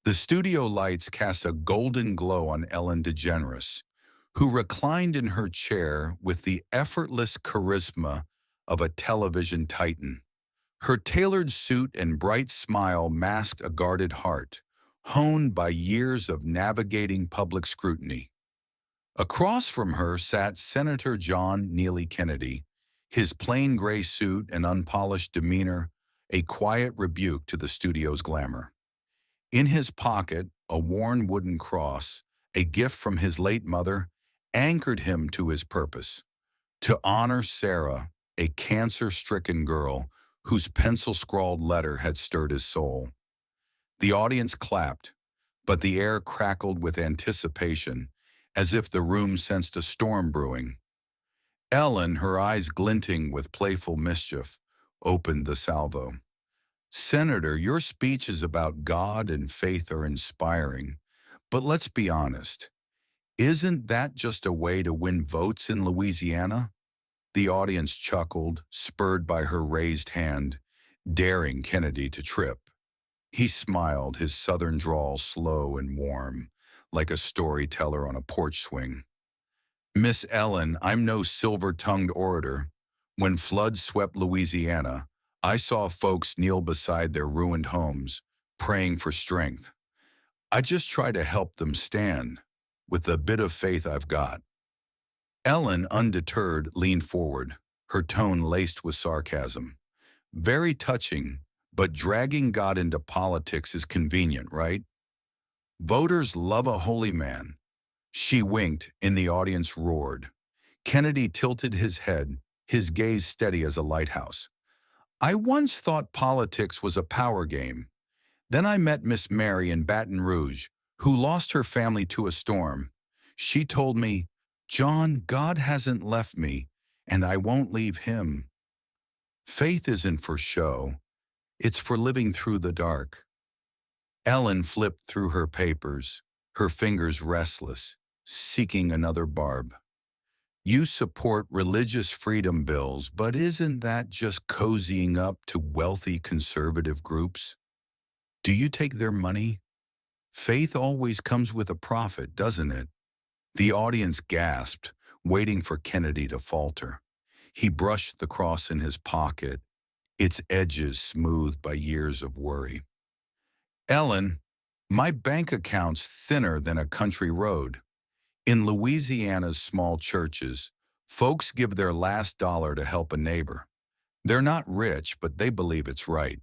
The studio lights cast a golden glow on Ellen DeGeneres, who reclined in her chair with the effortless charisma of a television titan. Her tailored suit and bright smile masked a guarded heart, honed by years of navigating public scrutiny. Across from her sat Senator John Neely Kennedy, his plain gray suit and unpolished demeanor a quiet rebuke to the studio's glamour. In his pocket, a worn wooden cross, a gift from his late mother, anchored him to his purpose to honor Sarah, a cancer-stricken girl whose pencil-scrawled letter had stirred his soul. The audience clapped, but the air crackled with anticipation, as if the room sensed a storm brewing. Ellen, her eyes glinting with playful mischief, opened the salvo. Senator, your speeches about God and faith are inspiring, but let's be honest. Isn't that just a way to win votes in Louisiana? The audience chuckled, spurred by her raised hand, daring Kennedy to trip. He smiled, his southern drawl slow and warm, like a storyteller on a porch swing. Miss Ellen, I'm no silver-tongued orator. When floods swept Louisiana, I saw folks kneel beside their ruined homes, praying for strength. I just try to help them stand, with the bit of faith I've got. Ellen, undeterred, leaned forward, her tone laced with sarcasm. Very touching, but dragging God into politics is convenient, right? Voters love a holy man. She winked, and the audience roared. Kennedy tilted his head, his gaze steady as a lighthouse. I once thought politics was a power game. Then I met Miss Mary in Baton Rouge, who lost her family to a storm. She told me, John, God hasn't left me, and I won't leave him. Faith isn't for show. It's for living through the dark. Ellen flipped through her papers, her fingers restless, seeking another barb. You support religious freedom bills, but isn't that just cozying up to wealthy conservative groups? Do you take their money? Faith always comes with a profit, doesn't it? The audience gasped, waiting for Kennedy to falter. He brushed the cross in his pocket, its edges smoothed by years of worry. Ellen, my bank account's thinner than a country road. In Louisiana's small churches, folks give their last dollar to help a neighbor. They're not rich, but they believe it's right.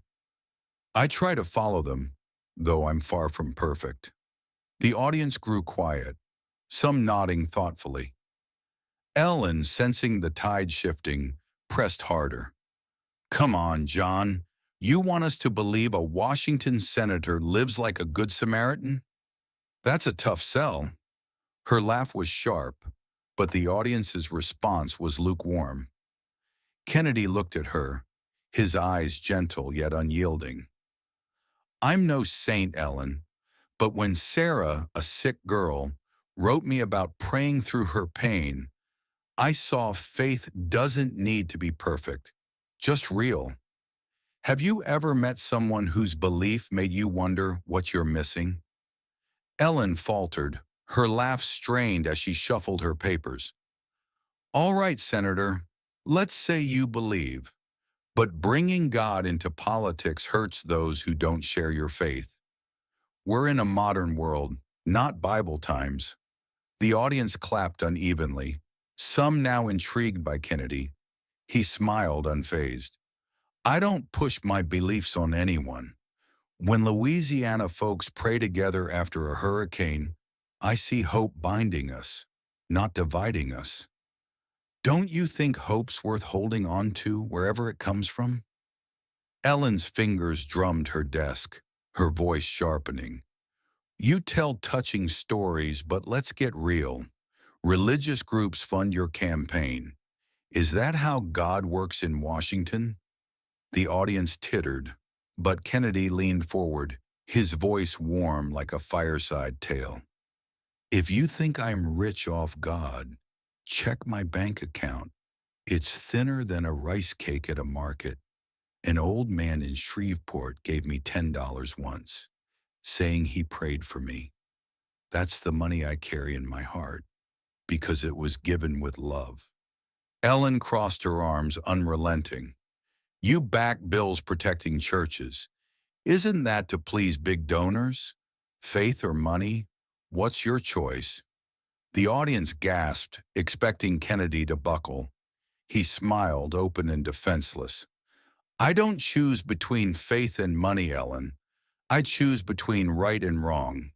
I try to follow them, though I'm far from perfect. The audience grew quiet, some nodding thoughtfully. Ellen, sensing the tide shifting, pressed harder. Come on, John. You want us to believe a Washington senator lives like a good Samaritan? That's a tough sell. Her laugh was sharp, but the audience's response was lukewarm. Kennedy looked at her, his eyes gentle yet unyielding. I'm no saint, Ellen, but when Sarah, a sick girl, wrote me about praying through her pain, I saw faith doesn't need to be perfect, just real. Have you ever met someone whose belief made you wonder what you're missing? Ellen faltered, her laugh strained as she shuffled her papers. All right, Senator, let's say you believe, but bringing God into politics hurts those who don't share your faith. We're in a modern world, not Bible times. The audience clapped unevenly, some now intrigued by Kennedy. He smiled unfazed. I don't push my beliefs on anyone. When Louisiana folks pray together after a hurricane, I see hope binding us, not dividing us. Don't you think hope's worth holding on to wherever it comes from? Ellen's fingers drummed her desk, her voice sharpening. You tell touching stories, but let's get real. Religious groups fund your campaign. Is that how God works in Washington? The audience tittered, but Kennedy leaned forward, his voice warm like a fireside tale. If you think I'm rich off God, check my bank account. It's thinner than a rice cake at a market. An old man in Shreveport gave me $10 once. saying he prayed for me. That's the money I carry in my heart, because it was given with love. Ellen crossed her arms, unrelenting. You back bills protecting churches. Isn't that to please big donors? Faith or money? What's your choice? The audience gasped, expecting Kennedy to buckle. He smiled, open and defenseless. I don't choose between faith and money, Ellen. I choose between right and wrong.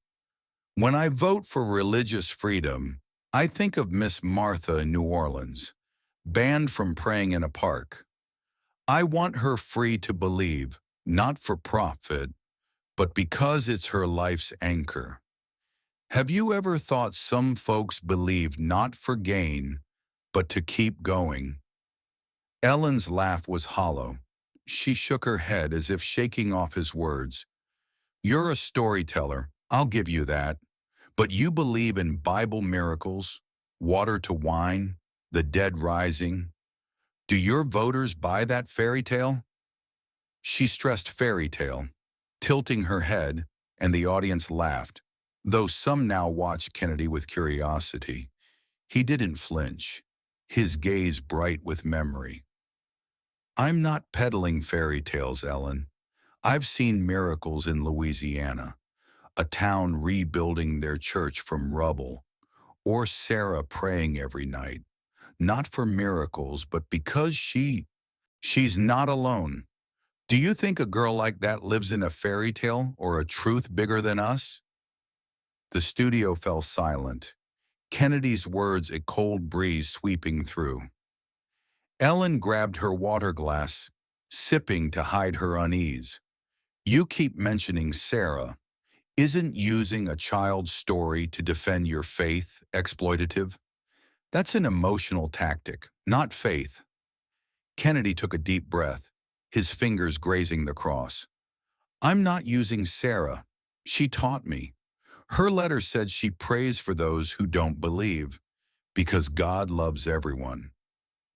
When I vote for religious freedom, I think of Miss Martha in New Orleans, banned from praying in a park. I want her free to believe, not for profit, but because it's her life's anchor. Have you ever thought some folks believe not for gain, but to keep going? Ellen's laugh was hollow. She shook her head as if shaking off his words. You're a storyteller, I'll give you that. But you believe in Bible miracles, water to wine, the dead rising. Do your voters buy that fairy tale? She stressed fairy tale, tilting her head, and the audience laughed, though some now watched Kennedy with curiosity. He didn't flinch, his gaze bright with memory. I'm not peddling fairy tales, Ellen. I've seen miracles in Louisiana, a town rebuilding their church from rubble, or Sarah praying every night, not for miracles, but because she's not alone. Do you think a girl like that lives in a fairy tale or a truth bigger than us? The studio fell silent, Kennedy's words a cold breeze sweeping through. Ellen grabbed her water glass, sipping to hide her unease. You keep mentioning Sarah. Isn't using a child's story to defend your faith exploitative? That's an emotional tactic, not faith. Kennedy took a deep breath, his fingers grazing the cross. I'm not using Sarah. She taught me. Her letter said she prays for those who don't believe, because God loves everyone.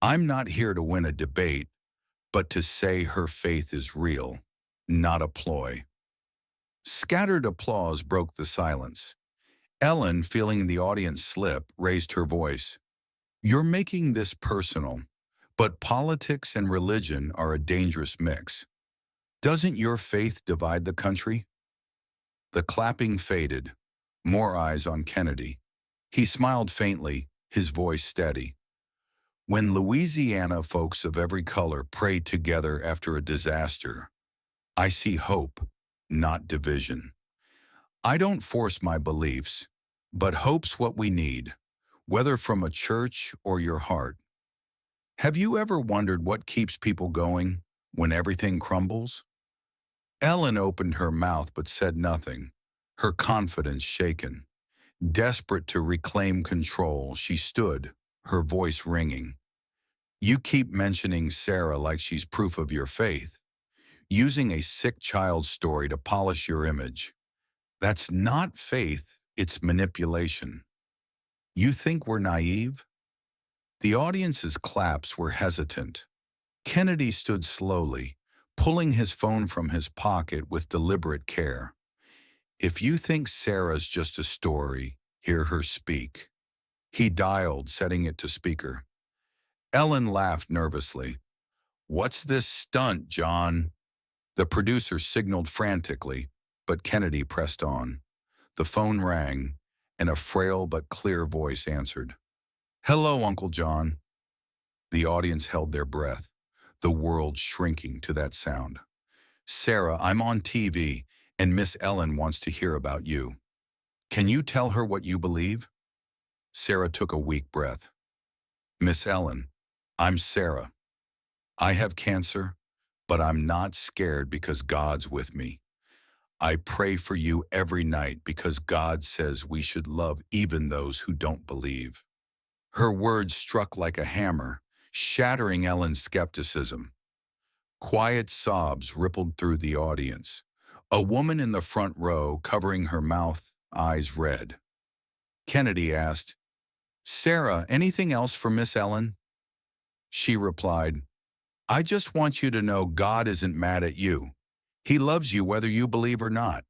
I'm not here to win a debate, but to say her faith is real, not a ploy. Scattered applause broke the silence. Ellen, feeling the audience slip, raised her voice. You're making this personal, but politics and religion are a dangerous mix. Doesn't your faith divide the country? The clapping faded, more eyes on Kennedy. He smiled faintly, his voice steady. When Louisiana folks of every color pray together after a disaster, I see hope, not division. I don't force my beliefs, but hope's what we need, whether from a church or your heart. Have you ever wondered what keeps people going when everything crumbles? Ellen opened her mouth but said nothing, her confidence shaken. Desperate to reclaim control, she stood, her voice ringing. You keep mentioning Sarah like she's proof of your faith, using a sick child's story to polish your image. That's not faith, it's manipulation. You think we're naive? The audience's claps were hesitant. Kennedy stood slowly, pulling his phone from his pocket with deliberate care. If you think Sarah's just a story, hear her speak. He dialed, setting it to speaker. Ellen laughed nervously. What's this stunt, John? The producer signaled frantically, but Kennedy pressed on. The phone rang, and a frail but clear voice answered. Hello, Uncle John. The audience held their breath, the world shrinking to that sound. Sarah, I'm on TV, and Miss Ellen wants to hear about you. Can you tell her what you believe? Sarah took a weak breath. Miss Ellen, I'm Sarah. I have cancer, but I'm not scared because God's with me. I pray for you every night because God says we should love even those who don't believe. Her words struck like a hammer, shattering Ellen's skepticism. Quiet sobs rippled through the audience. A woman in the front row, covering her mouth, eyes red. Kennedy asked, Sarah, anything else for Miss Ellen? She replied, I just want you to know God isn't mad at you. He loves you whether you believe or not.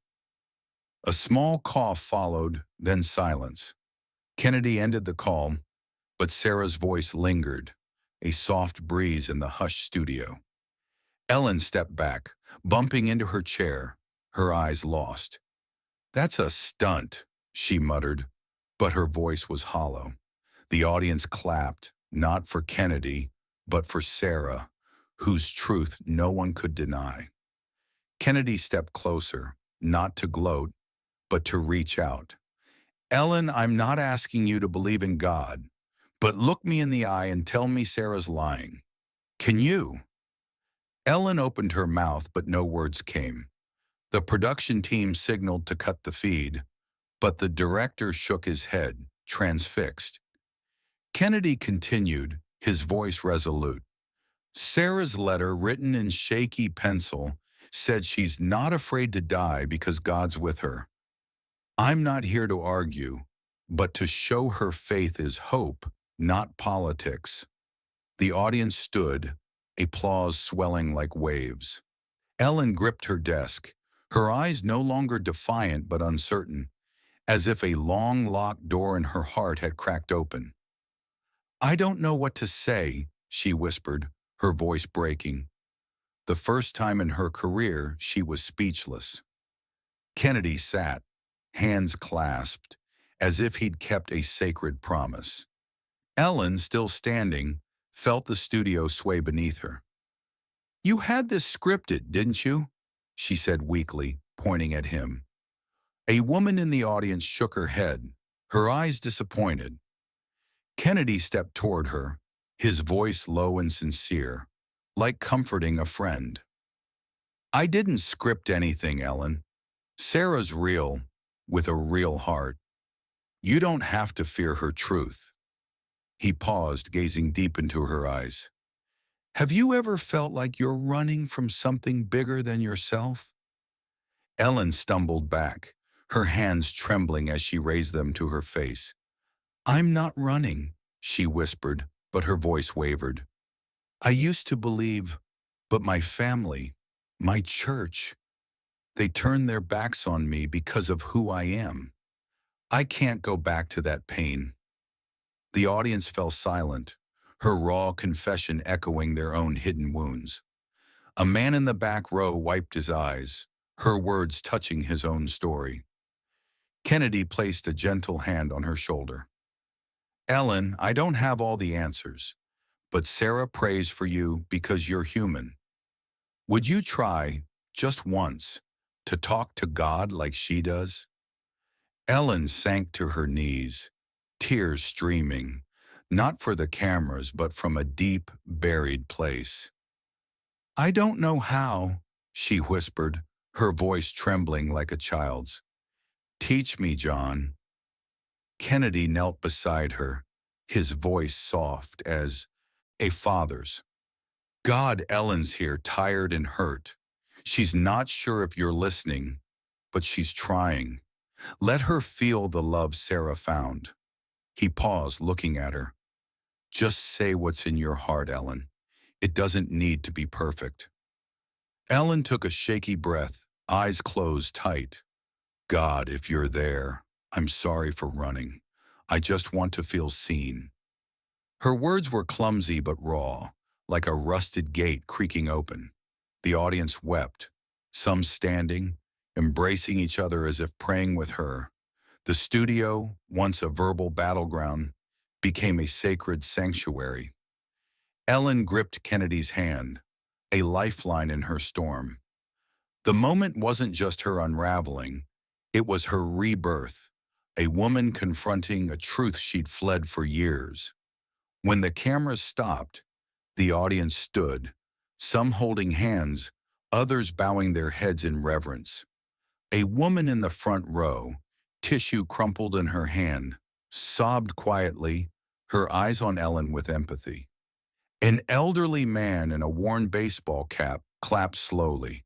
A small cough followed, then silence. Kennedy ended the call, but Sarah's voice lingered, a soft breeze in the hushed studio. Ellen stepped back, bumping into her chair, her eyes lost. "That's a stunt," she muttered, but her voice was hollow. The audience clapped, not for Kennedy, but for Sarah, whose truth no one could deny. Kennedy stepped closer, not to gloat, but to reach out. "Ellen, I'm not asking you to believe in God, but look me in the eye and tell me Sarah's lying. Can you?" Ellen opened her mouth, but no words came. The production team signaled to cut the feed, but the director shook his head, transfixed. Kennedy continued, his voice resolute. "Sarah's letter, written in shaky pencil, said she's not afraid to die because God's with her. I'm not here to argue, but to show her faith is hope, not politics." The audience stood, applause swelling like waves. Ellen gripped her desk, her eyes no longer defiant but uncertain, as if a long locked door in her heart had cracked open. "I don't know what to say," she whispered, her voice breaking. The first time in her career, she was speechless. Kennedy sat, hands clasped, as if he'd kept a sacred promise. Ellen, still standing, felt the studio sway beneath her. "You had this scripted, didn't you?" she said weakly, pointing at him. A woman in the audience shook her head, her eyes disappointed. Kennedy stepped toward her, his voice low and sincere, like comforting a friend. "I didn't script anything, Ellen. Sarah's real, with a real heart. You don't have to fear her truth." He paused, gazing deep into her eyes. "Have you ever felt like you're running from something bigger than yourself?" Ellen stumbled back, her hands trembling as she raised them to her face. "I'm not running," she whispered, but her voice wavered. "I used to believe, but my family, my church, they turned their backs on me because of who I am. I can't go back to that pain." The audience fell silent, her raw confession echoing their own hidden wounds. A man in the back row wiped his eyes, her words touching his own story. Kennedy placed a gentle hand on her shoulder. "Ellen, I don't have all the answers, but Sarah prays for you because you're human. Would you try, just once, to talk to God like she does?" Ellen sank to her knees, tears streaming, not for the cameras but from a deep, buried place. "I don't know how," she whispered, her voice trembling like a child's. "Teach me, John." Kennedy knelt beside her, his voice soft as a father's. "God, Ellen's here, tired and hurt. She's not sure if you're listening, but she's trying. Let her feel the love Sarah found." He paused, looking at her. "Just say what's in your heart, Ellen. It doesn't need to be perfect." Ellen took a shaky breath, eyes closed tight. "God, if you're there, I'm sorry for running. I just want to feel seen." Her words were clumsy but raw, like a rusted gate creaking open. The audience wept, some standing, embracing each other as if praying with her. The studio, once a verbal battleground, became a sacred sanctuary. Ellen gripped Kennedy's hand, a lifeline in her storm. The moment wasn't just her unraveling, it was her rebirth, a woman confronting a truth she'd fled for years. When the cameras stopped, the audience stood, some holding hands, others bowing their heads in reverence. A woman in the front row, tissue crumpled in her hand, sobbed quietly, her eyes on Ellen with empathy. An elderly man in a worn baseball cap clapped slowly,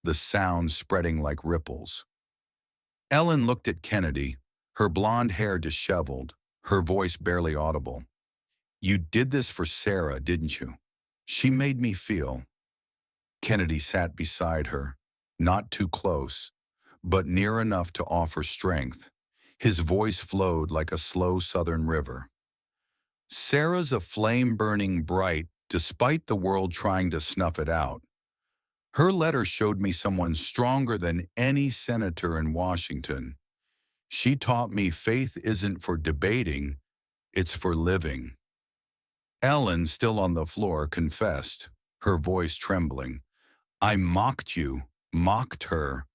the sound spreading like ripples. Ellen looked at Kennedy, her blonde hair disheveled, her voice barely audible. "You did this for Sarah, didn't you? She made me feel." Kennedy sat beside her, not too close, but near enough to offer strength. His voice flowed like a slow southern river. Sarah's a flame burning bright, despite the world trying to snuff it out. Her letter showed me someone stronger than any senator in Washington. She taught me faith isn't for debating, it's for living. Ellen, still on the floor, confessed, her voice trembling. I mocked you, mocked her.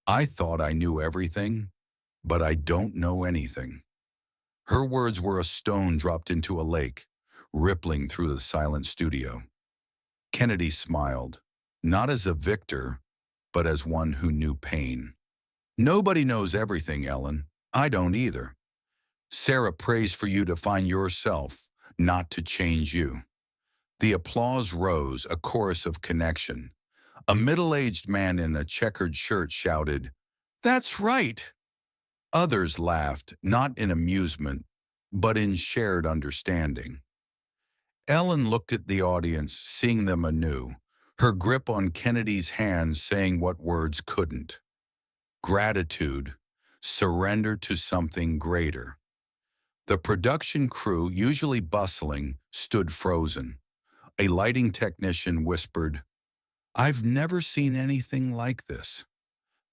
I thought I knew everything, but I don't know anything. Her words were a stone dropped into a lake, rippling through the silent studio. Kennedy smiled, not as a victor, but as one who knew pain. Nobody knows everything, Ellen. I don't either. Sarah prays for you to find yourself, not to change you. The applause rose, a chorus of connection. A middle-aged man in a checkered shirt shouted, "That's right!" Others laughed, not in amusement, but in shared understanding. Ellen looked at the audience, seeing them anew, her grip on Kennedy's hand saying what words couldn't. Gratitude, surrender to something greater. The production crew, usually bustling, stood frozen. A lighting technician whispered, "I've never seen anything like this."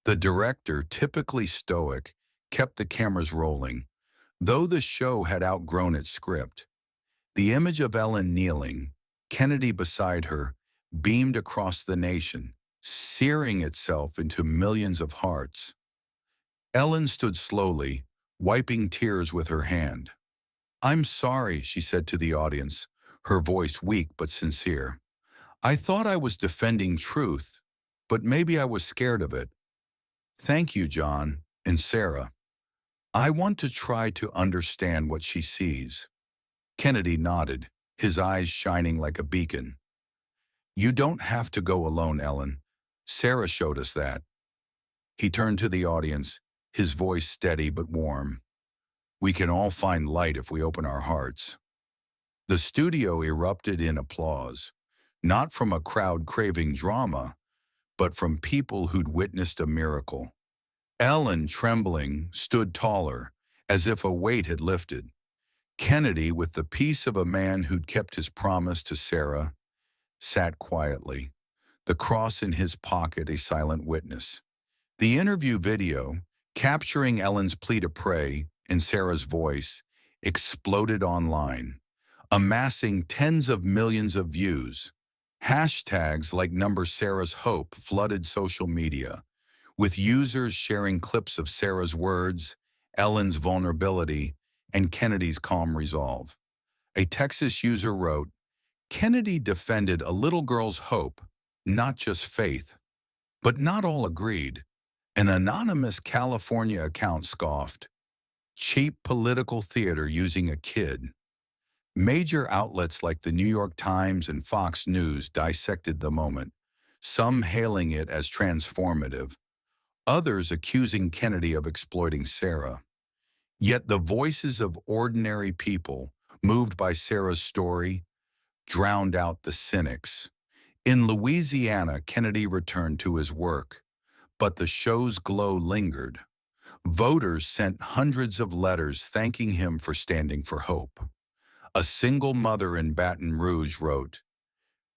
The director, typically stoic, kept the cameras rolling, though the show had outgrown its script. The image of Ellen kneeling, Kennedy beside her, beamed across the nation, searing itself into millions of hearts. Ellen stood slowly, wiping tears with her hand. "I'm sorry," she said to the audience, her voice weak but sincere. "I thought I was defending truth, but maybe I was scared of it. Thank you, John and Sarah. I want to try to understand what she sees." Kennedy nodded, his eyes shining like a beacon. "You don't have to go alone, Ellen. Sarah showed us that." He turned to the audience, his voice steady but warm. "We can all find light if we open our hearts." The studio erupted in applause, not from a crowd craving drama, but from people who'd witnessed a miracle. Ellen, trembling, stood taller, as if a weight had lifted. Kennedy, with the peace of a man who'd kept his promise to Sarah, sat quietly, the cross in his pocket a silent witness. The interview video, capturing Ellen's plea to pray in Sarah's voice, exploded online, amassing tens of millions of views. Hashtags like Number Sarah's Hope flooded social media, with users sharing clips of Sarah's words, Ellen's vulnerability, and Kennedy's calm resolve. A Texas user wrote, "Kennedy defended a little girl's hope, not just faith." But not all agreed. An anonymous California account scoffed, "Cheap political theater using a kid." Major outlets like the New York Times and Fox News dissected the moment, some hailing it as transformative, others accusing Kennedy of exploiting Sarah. Yet the voices of ordinary people, moved by Sarah's story, drowned out the cynics. In Louisiana, Kennedy returned to his work, but the show's glow lingered. Voters sent hundreds of letters thanking him for standing for hope. A single mother in Baton Rouge wrote,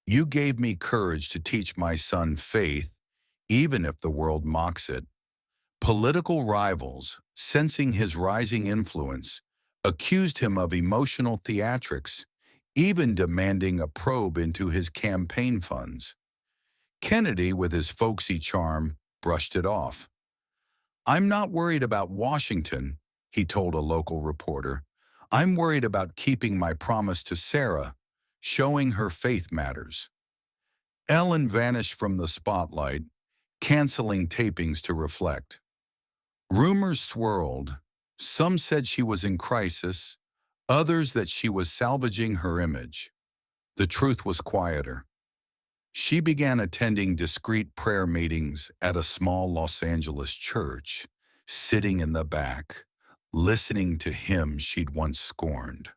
"You gave me courage to teach my son faith, even if the world mocks it." Political rivals, sensing his rising influence, accused him of emotional theatrics, even demanding a probe into his campaign funds. Kennedy, with his folksy charm, brushed it off. "I'm not worried about Washington," he told a local reporter. "I'm worried about keeping my promise to Sarah, showing her faith matters." Ellen vanished from the spotlight, canceling tapings to reflect. Rumors swirled. Some said she was in crisis, others that she was salvaging her image. The truth was quieter. She began attending discreet prayer meetings at a small Los Angeles church, sitting in the back, listening to hymns she'd once scorned.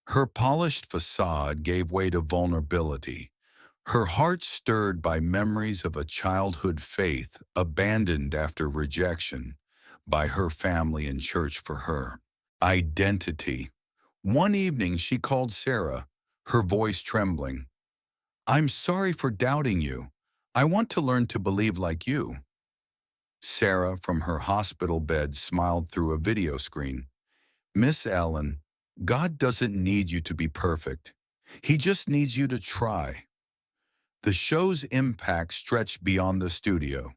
Her polished facade gave way to vulnerability, her heart stirred by memories of a childhood faith abandoned after rejection by her family and church for her. Identity. One evening she called Sarah, her voice trembling. "I'm sorry for doubting you. I want to learn to believe like you." Sarah, from her hospital bed, smiled through a video screen. "Miss Ellen, God doesn't need you to be perfect. He just needs you to try." The show's impact stretched beyond the studio.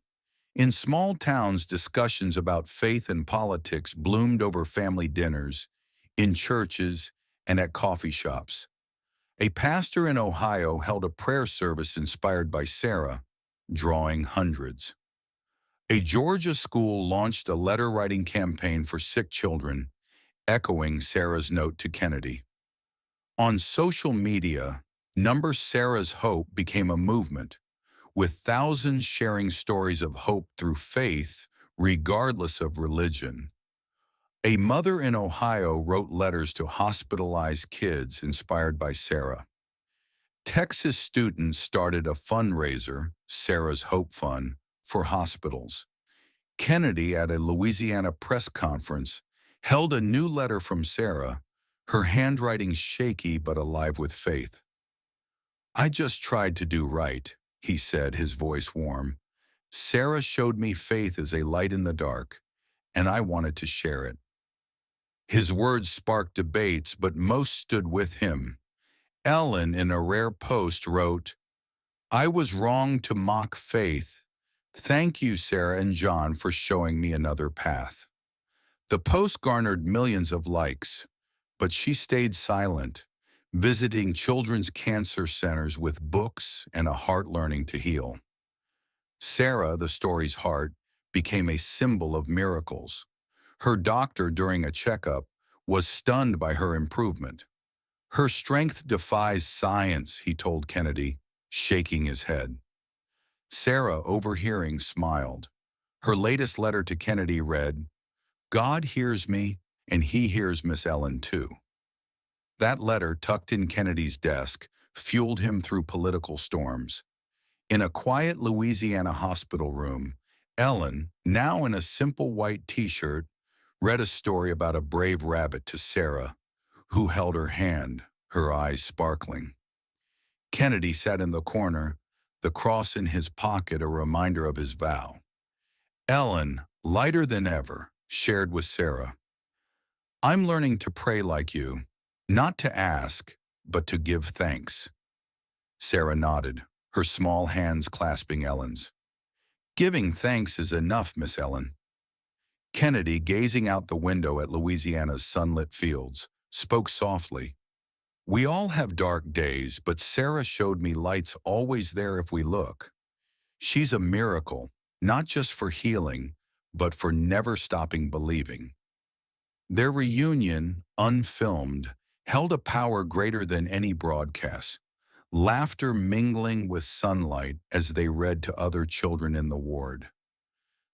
In small towns, discussions about faith and politics bloomed over family dinners, in churches, and at coffee shops. A pastor in Ohio held a prayer service inspired by Sarah, drawing hundreds. A Georgia school launched a letter-writing campaign for sick children, echoing Sarah's note to Kennedy. On social media, Number Sarah's Hope became a movement, with thousands sharing stories of hope through faith, regardless of religion. A mother in Ohio wrote letters to hospitalized kids inspired by Sarah. Texas students started a fundraiser, Sarah's Hope Fund, for hospitals. Kennedy, at a Louisiana press conference, held a new letter from Sarah, her handwriting shaky but alive with faith. "I just tried to do right," he said, his voice warm. "Sarah showed me faith as a light in the dark, and I wanted to share it." His words sparked debates, but most stood with him. Ellen, in a rare post, wrote, "I was wrong to mock faith. Thank you, Sarah and John, for showing me another path." The post garnered millions of likes, but she stayed silent, visiting children's cancer centers with books and a heart learning to heal. Sarah, the story's heart, became a symbol of miracles. Her doctor, during a checkup, was stunned by her improvement. "Her strength defies science," he told Kennedy, shaking his head. Sarah, overhearing, smiled. Her latest letter to Kennedy read, "God hears me, and he hears Miss Ellen too." That letter, tucked in Kennedy's desk, fueled him through political storms. In a quiet Louisiana hospital room, Ellen, now in a simple white t-shirt, read a story about a brave rabbit to Sarah, who held her hand, her eyes sparkling. Kennedy sat in the corner, the cross in his pocket a reminder of his vow. Ellen, lighter than ever, shared with Sarah, "I'm learning to pray like you, not to ask, but to give thanks." Sarah nodded, her small hands clasping Ellen's. "Giving thanks is enough, Miss Ellen." Kennedy, gazing out the window at Louisiana's sunlit fields, spoke softly. "We all have dark days, but Sarah showed me light's always there if we look. She's a miracle, not just for healing, but for never stopping believing." Their reunion, unfilmed, held a power greater than any broadcast, laughter mingling with sunlight as they read to other children in the ward.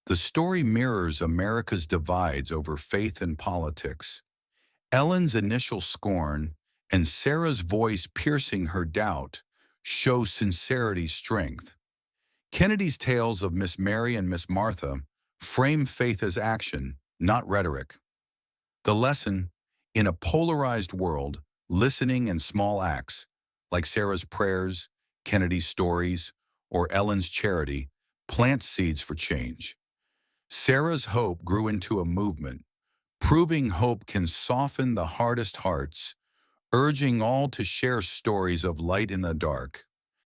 The story mirrors America's divides over faith and politics. Ellen's initial scorn and Sarah's voice piercing her doubt show sincerity's strength. Kennedy's tales of Miss Mary and Miss Martha frame faith as action, not rhetoric. The lesson: in a polarized world, listening and small acts, like Sarah's prayers, Kennedy's stories, or Ellen's charity, plant seeds for change. Sarah's hope grew into a movement, proving hope can soften the hardest hearts, urging all to share stories of light in the dark.